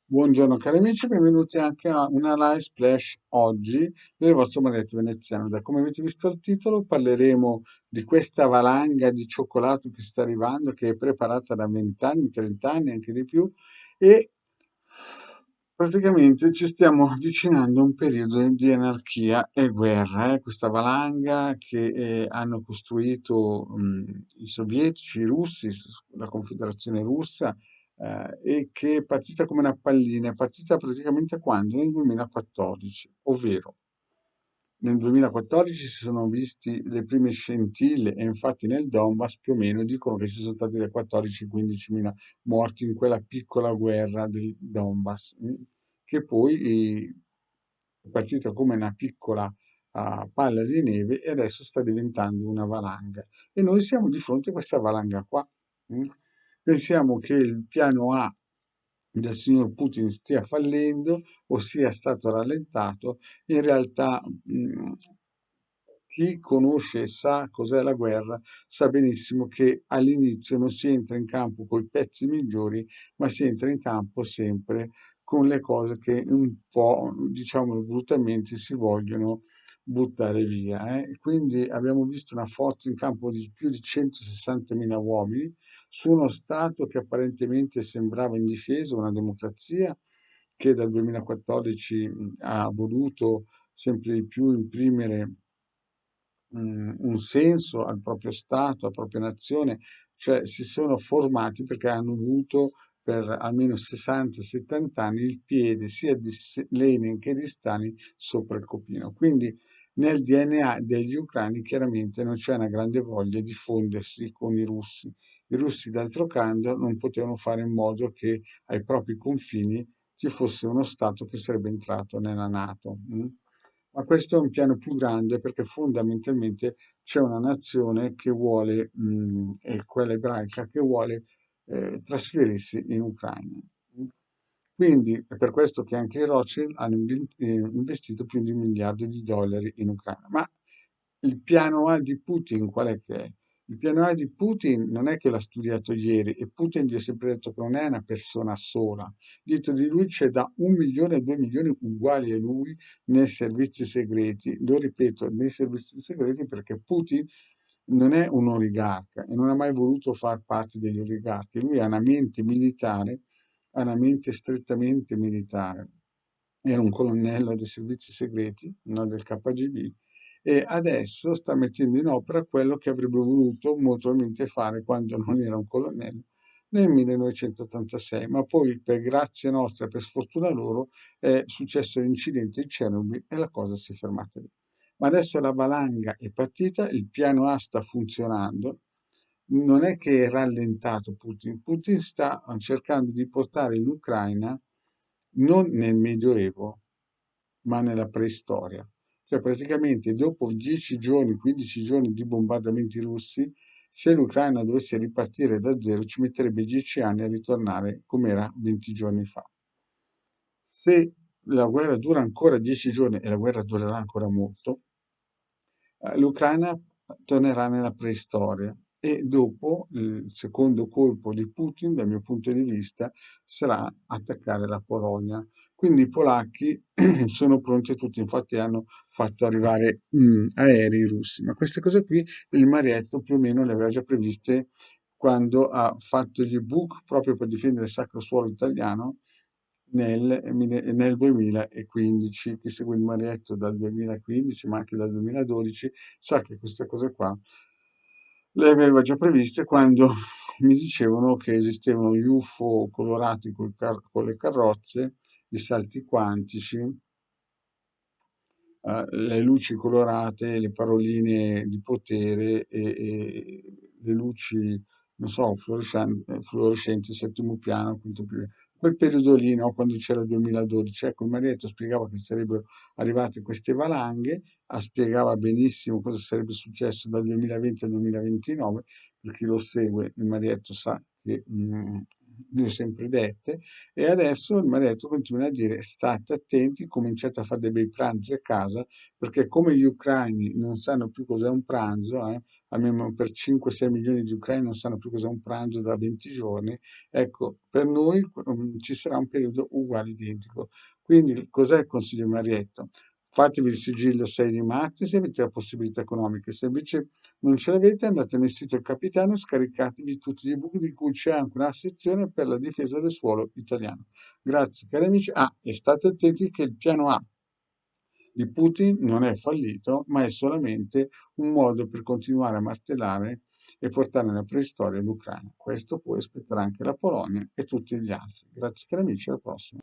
Buongiorno cari amici, benvenuti anche a una live splash oggi del vostro Marietto Veneziano. Da come avete visto il titolo, parleremo di questa valanga di cioccolato che sta arrivando, che è preparata da 20 anni, 30 anni, anche di più, e praticamente ci stiamo avvicinando a un periodo di anarchia e guerra. Questa valanga che hanno costruito i sovietici, i russi, la Confederazione russa, e che è partita come una pallina, è partita praticamente quando? Nel 2014, ovvero nel 2014 si sono visti le prime scintille e infatti nel Donbass più o meno dicono che ci sono stati dai 14-15 mila morti in quella piccola guerra del Donbass, che poi è partita come una piccola palla di neve e adesso sta diventando una valanga. E noi siamo di fronte a questa valanga qua. mm. Pensiamo che il piano A del signor Putin stia fallendo o sia stato rallentato. In realtà, chi conosce e sa cos'è la guerra sa benissimo che all'inizio non si entra in campo con i pezzi migliori, ma si entra in campo sempre con le cose che un po', diciamo brutalmente, si vogliono buttare via. Quindi abbiamo visto una forza in campo di più di 160.000 uomini su uno Stato che apparentemente sembrava indifeso, una democrazia che dal 2014 ha voluto sempre di più imprimere un senso al proprio Stato, alla propria nazione, cioè si sono formati perché hanno avuto per almeno 60-70 anni il piede sia di Lenin che di Stalin sopra il copino. Quindi nel DNA degli ucraini chiaramente non c'è una grande voglia di fondersi con i russi. I russi, d'altro canto, non potevano fare in modo che ai propri confini ci fosse uno Stato che sarebbe entrato nella NATO. Ma questo è un piano più grande perché fondamentalmente c'è una nazione che vuole, è quella ebraica, che vuole trasferirsi in Ucraina. Quindi è per questo che anche i Rothschild hanno investito più di 1 miliardo di dollari in Ucraina. Ma il piano A di Putin qual è che è? Il piano A di Putin non è che l'ha studiato ieri e Putin gli ha sempre detto che non è una persona sola. Dietro di lui c'è da 1 milione a 2 milioni uguali a lui nei servizi segreti. Lo ripeto, nei servizi segreti perché Putin non è un oligarca e non ha mai voluto far parte degli oligarchi. Lui ha una mente militare, ha una mente strettamente militare. Era un colonnello dei servizi segreti, non del KGB, e adesso sta mettendo in opera quello che avrebbe voluto molto probabilmente fare quando non era un colonnello nel 1986, ma poi per grazia nostra, per sfortuna loro, è successo l'incidente di Chernobyl e la cosa si è fermata lì. Ma adesso la valanga è partita, il piano A sta funzionando, non è che è rallentato Putin, Putin sta cercando di portare l'Ucraina non nel Medioevo, ma nella preistoria. Cioè praticamente dopo 10 giorni, 15 giorni di bombardamenti russi, se l'Ucraina dovesse ripartire da zero ci metterebbe 10 anni a ritornare come era 20 giorni fa. Se la guerra dura ancora 10 giorni e la guerra durerà ancora molto, l'Ucraina tornerà nella preistoria e dopo il secondo colpo di Putin, dal mio punto di vista, sarà attaccare la Polonia. Quindi i polacchi sono pronti tutti, infatti hanno fatto arrivare aerei russi, ma queste cose qui il Marietto più o meno le aveva già previste quando ha fatto gli ebook proprio per difendere il sacro suolo italiano nel 2015. Chi segue il Marietto dal 2015, ma anche dal 2012, sa che queste cose qua le aveva già previste quando mi dicevano che esistevano gli UFO colorati con le carrozze, i salti quantici, le luci colorate, le paroline di potere e le luci, non so, fluorescenti, settimo piano, quinto piano. Quel periodo lì, no, quando c'era il 2012, ecco, il Marietto spiegava che sarebbero arrivate queste valanghe, spiegava benissimo cosa sarebbe successo dal 2020 al 2029, per chi lo segue, il Marietto sa che le ho sempre dette, e adesso il maledetto continua a dire state attenti, cominciate a fare dei bei pranzi a casa, perché come gli ucraini non sanno più cos'è un pranzo, almeno per 5-6 milioni di ucraini non sanno più cos'è un pranzo da 20 giorni, ecco, per noi ci sarà un periodo uguale identico. Quindi cos'è il consiglio di Marietto? Fatevi il sigillo 6 di Marte se avete la possibilità economica, se invece non ce l'avete andate nel sito del capitano e scaricatevi tutti gli ebook di cui c'è anche una sezione per la difesa del suolo italiano. Grazie cari amici. Ah, e state attenti che il piano A di Putin non è fallito, ma è solamente un modo per continuare a martellare e portare nella preistoria l'Ucraina. Questo può aspettare anche la Polonia e tutti gli altri. Grazie cari amici, alla prossima.